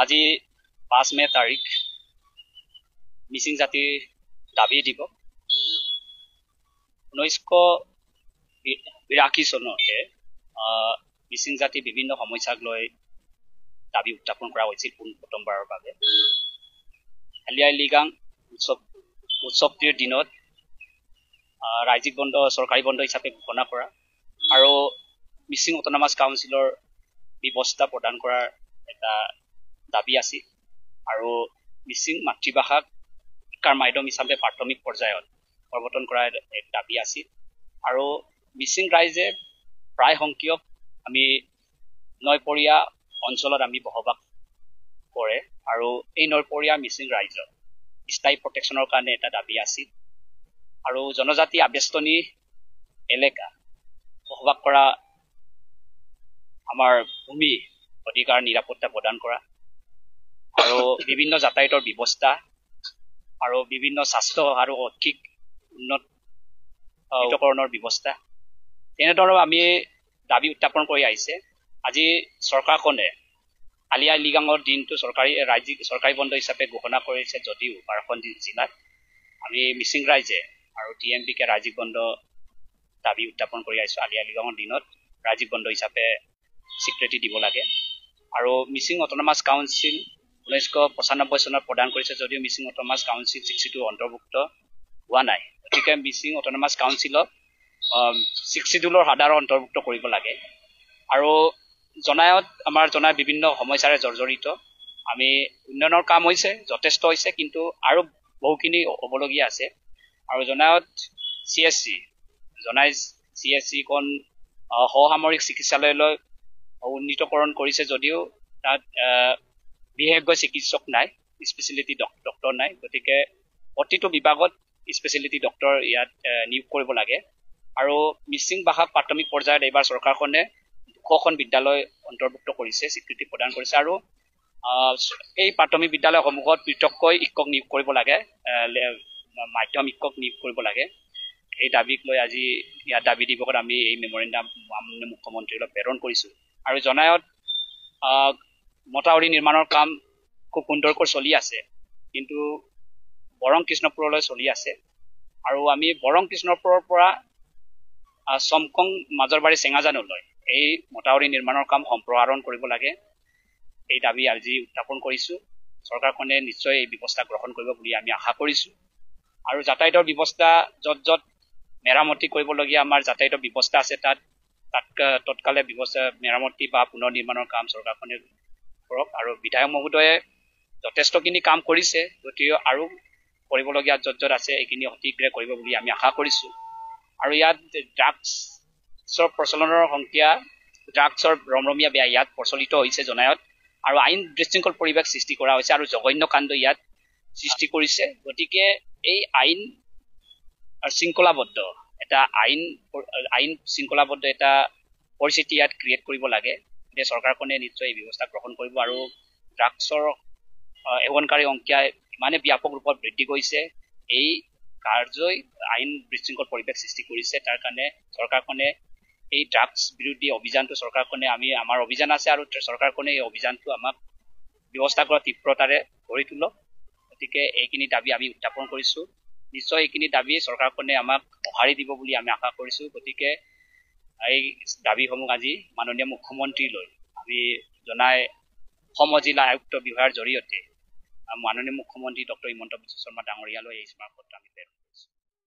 আজি 5 মে তাৰিখ মিচিং জাতিৰ দাবী দিৱস 1982 চনতে মিচিং জাতিৰ বিভিন্ন সমস্যাক লৈ দাবী উত্থাপন কৰা হৈছিল প্ৰথমবাৰৰ বাবে। আলি আই লৃগাং উৎসৱটিৰ দিনত ৰাজ্যিক বন্ধ চৰকাৰী বন্ধ হিচাপে ঘোষণা কৰা আৰু মিচিং অট'নমাছ কাউন্সিলৰ ব্যৱস্থা প্ৰদান কৰাৰ এটা দাবী আছিল আৰু মিচিং মাতৃভাষাক শিক্ষাৰ মাধ্যম হিচাপে প্ৰাথমিক পৰ্যায়ত প্ৰৱৰ্তন কৰাৰ এক দাবী আছিল আৰু মিচিং ৰাইজে প্ৰায় সংখ্যক আমি নৈপৰীয়া অঞ্চলত আমি বসবাস কৰে আৰু এই নৈপৰীয়া মিচিং ৰাইজৰ স্থায়ী প্ৰটেকশ্যনৰ কাৰণে এটা দাবী আছিল আৰু জনজাতি আবেষ্টনী এলেকা বসবাস কৰা আমাৰ ভূমি অধিকাৰ নিৰাপত্তা প্ৰদান কৰা আৰু বিভিন্ন যাতায়াতৰ ব্যৱস্থা আৰু বিভিন্ন স্বাস্থ্য আৰু অধিক উন্নতকৰণৰ ব্যৱস্থা তেনেধৰণৰ আমি দাবী উত্থাপন কৰি আহিছে। আজি চৰকাৰখনে আলি আই লৃগাঙৰ দিনটো ৰাজ্যিক চৰকাৰী বন্ধ হিচাপে ঘোষণা কৰিছে যদিও 12খন জিলাত আমি মিচিং ৰাইজে আৰু TMPকে ৰাজ্যিক বন্ধ দাবী উত্থাপন কৰি আহিছোঁ। আলি আই লৃগাঙৰ দিনত ৰাজ্যিক বন্ধ হিচাপে স্বীকৃতি দিব লাগে আৰু মিচিং অট'নমাছ কাউন্সিল 1995 চনত প্ৰদান কৰিছে যদিও মিচিং অট'নমাছ কাউন্সিল 62 অন্তৰ্ভুক্ত হোৱা নাই। গতিকে মিচিং অট'নমাছ কাউন্সিলক 62ৰ সাধাৰণ অন্তৰ্ভুক্ত কৰিব লাগে আৰু আমাৰ জনায়ত বিভিন্ন সমস্যাৰে জৰ্জৰিত। আমি উন্নয়নৰ কাম হৈছে যথেষ্ট হৈছে কিন্তু আৰু বহুখিনি হ'বলগীয়া আছে আৰু জনায়ত CSC-খন সসামৰিক চিকিৎসালয়লৈ উন্নীতকৰণ কৰিছে যদিও তাত বিশেষজ্ঞ চিকিৎসক নাই, স্পেচিয়েলিটি ডক্টৰ নাই। গতিকে প্ৰতিটো বিভাগত স্পেচিয়েলিটি ডক্টৰ ইয়াত নিয়োগ কৰিব লাগে আৰু মিচিং ভাষাক প্ৰাথমিক পৰ্যায়ত এইবাৰ চৰকাৰখনে 200খন বিদ্যালয় অন্তৰ্ভুক্ত কৰিছে, স্বীকৃতি প্ৰদান কৰিছে আৰু এই প্ৰাথমিক বিদ্যালয়সমূহত পৃথককৈ শিক্ষক নিয়োগ কৰিব লাগে, মাধ্যম শিক্ষক নিয়োগ কৰিব লাগে। এই দাবীক লৈ আজি ইয়াত দাবী দিৱসত আমি এই মেমৰেণ্ডাম মাননীয় মুখ্যমন্ত্ৰীলৈ প্ৰেৰণ কৰিছোঁ আৰু জনায়ত মথাউৰি নিৰ্মাণৰ কাম খুব সুন্দৰকৈ চলি আছে কিন্তু বৰং কৃষ্ণপুৰলৈ চলি আছে আৰু আমি বৰং কৃষ্ণপুৰৰ পৰা চমকং মাজৰবাৰী চেঙাজানলৈ এই মথাউৰি নিৰ্মাণৰ কাম সম্প্ৰসাৰণ কৰিব লাগে। এই দাবী আজি উত্থাপন কৰিছোঁ। চৰকাৰখনে নিশ্চয় এই ব্যৱস্থা গ্ৰহণ কৰিব বুলি আমি আশা কৰিছোঁ আৰু যাতায়াতৰ ব্যৱস্থা য'ত য'ত মেৰামতি কৰিবলগীয়া আমাৰ যাতায়াতৰ ব্যৱস্থা আছে তাত তৎকালে ব্যৱস্থা মেৰামতি বা পুনৰ নিৰ্মাণৰ কাম চৰকাৰখনে কৰক আৰু বিধায়ক মহোদয়ে যথেষ্টখিনি কাম কৰিছে গতিকে আৰু কৰিবলগীয়া য'ত য'ত আছে এইখিনি অতিশীঘ্ৰে কৰিব বুলি আমি আশা কৰিছোঁ আৰু ইয়াত ড্ৰাগছৰ প্ৰচলনৰ সংখ্যা ড্ৰাগছৰ ৰমৰমীয়া বেয়া ইয়াত প্ৰচলিত হৈছে জনায়ত আৰু আইন বিশৃংখল পৰিৱেশ সৃষ্টি কৰা হৈছে আৰু জঘন্য কাণ্ড ইয়াত সৃষ্টি কৰিছে। গতিকে এই আইন শৃংখলাবদ্ধ এটা পৰিস্থিতি ইয়াত ক্ৰিয়েট কৰিব লাগে। এতিয়া চৰকাৰখনে নিশ্চয় এই ব্যৱস্থা গ্ৰহণ কৰিব আৰু ড্ৰাগছৰ সেৱনকাৰী সংখ্যা ইমানে ব্যাপক ৰূপত বৃদ্ধি গৈছে, এই কাৰ্যই আইন বিশৃংখল পৰিৱেশ সৃষ্টি কৰিছে। তাৰ কাৰণে চৰকাৰখনে এই ড্ৰাগছ বিৰোধী অভিযানটো আমাৰ অভিযান আছে আৰু চৰকাৰখনে এই অভিযানটো আমাক ব্যৱস্থা কৰা তীব্ৰতাৰে গঢ়ি তোলক। গতিকে এইখিনি দাবী আমি উত্থাপন কৰিছোঁ। নিশ্চয় এইখিনি দাবী চৰকাৰখনে আমাক সঁহাৰি দিব বুলি আমি আশা কৰিছোঁ। গতিকে এই দাবীসমূহ আজি মাননীয় মুখ্যমন্ত্ৰীলৈ আমি জনাই অসম জিলা আয়ুক্ত বিভাগৰ জৰিয়তে মাননীয় মুখ্যমন্ত্ৰী ডক্টৰ হিমন্ত বিশ্ব শৰ্মা ডাঙৰীয়ালৈ এই স্মাৰকপত্ৰ আমি প্ৰেৰণ কৰিছোঁ।